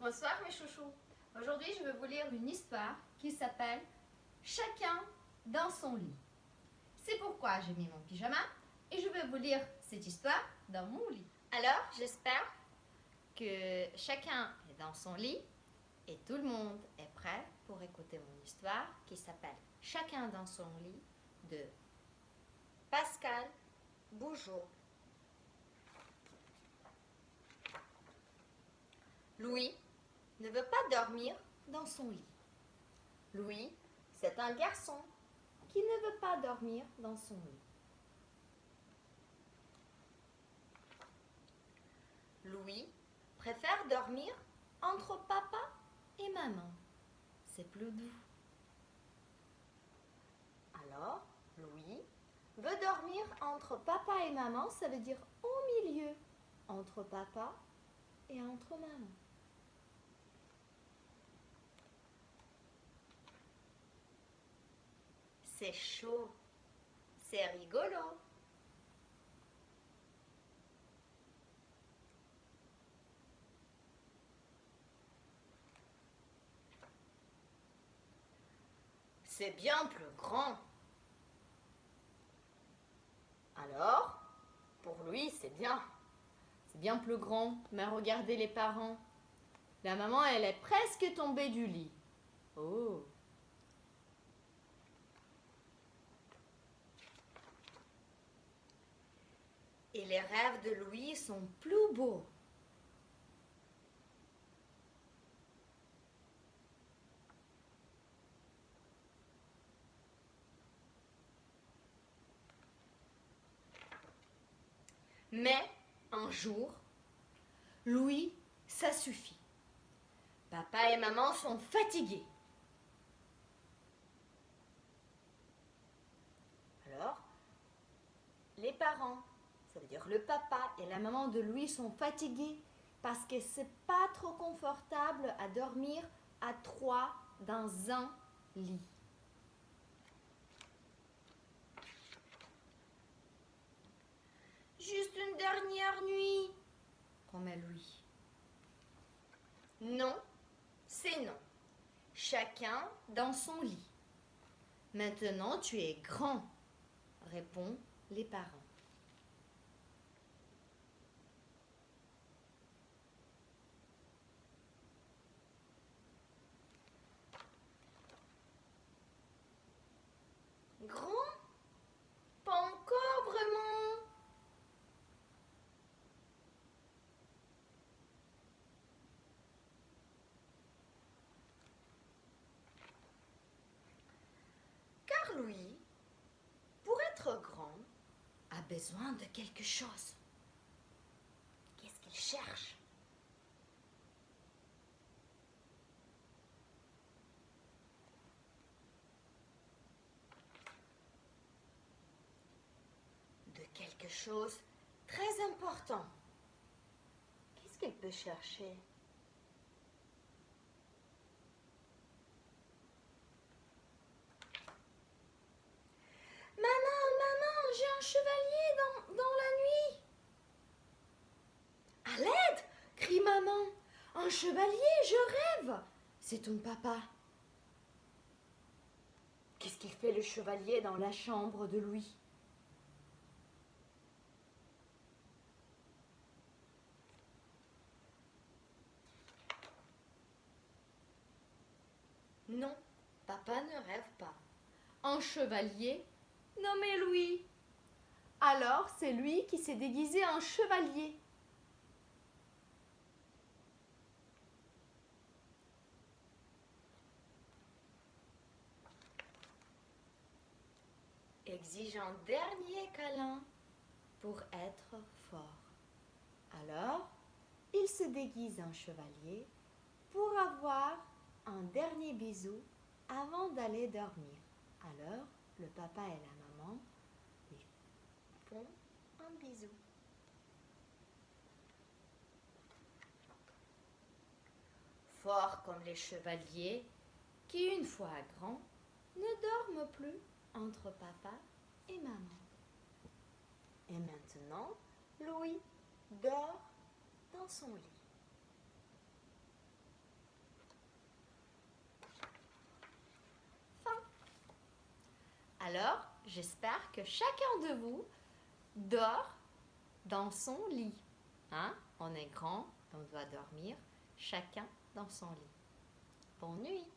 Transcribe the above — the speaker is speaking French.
Bonsoir mes chouchous. Aujourd'hui, je vais vous lire une histoire qui s'appelle « Chacun dans son lit ». C'est pourquoi j'ai mis mon pyjama et je vais vous lire cette histoire dans mon lit. Alors, j'espère que chacun est dans son lit et tout le monde est prêt pour écouter mon histoire qui s'appelle « Chacun dans son lit » de Pascal Bougeot. Louis ne veut pas dormir dans son lit. Louis, c'est un garçon qui ne veut pas dormir dans son lit. Louis préfère dormir entre papa et maman. C'est plus doux. Alors, Louis veut dormir entre papa et maman, ça veut dire au milieu, entre papa et entre maman. C'est chaud, c'est rigolo. C'est bien plus grand. Alors, pour lui, c'est bien. C'est bien plus grand, mais regardez les parents. La maman, elle est presque tombée du lit. Oh! Et les rêves de Louis sont plus beaux. Mais un jour, Louis, ça suffit. Papa et maman sont fatigués. Alors, les parents, ça veut dire le papa et la maman de Louis sont fatigués parce que c'est pas trop confortable à dormir à trois dans un lit. Juste une dernière nuit, promet Louis. Non, c'est non. Chacun dans son lit. Maintenant, tu es grand, répondent les parents. Grand? Pas encore vraiment. Car Louis, pour être grand, a besoin de quelque chose. Qu'est-ce qu'il cherche? De quelque chose très important. Qu'est-ce qu'il peut chercher? Maman, j'ai un chevalier dans la nuit. À l'aide, crie maman. Un chevalier, je rêve. C'est ton papa. Qu'est-ce qu'il fait le chevalier dans la chambre de Louis? Non, papa ne rêve pas. Un chevalier nommé Louis. Alors, c'est lui qui s'est déguisé en chevalier. Exige un dernier câlin pour être fort. Alors, il se déguise en chevalier pour avoir un dernier bisou avant d'aller dormir. Alors, le papa et la maman lui font un bisou. Forts comme les chevaliers, qui une fois grands, ne dorment plus entre papa et maman. Et maintenant, Louis dort dans son lit. Alors, j'espère que chacun de vous dort dans son lit. Hein? On est grand, on doit dormir chacun dans son lit. Bonne nuit.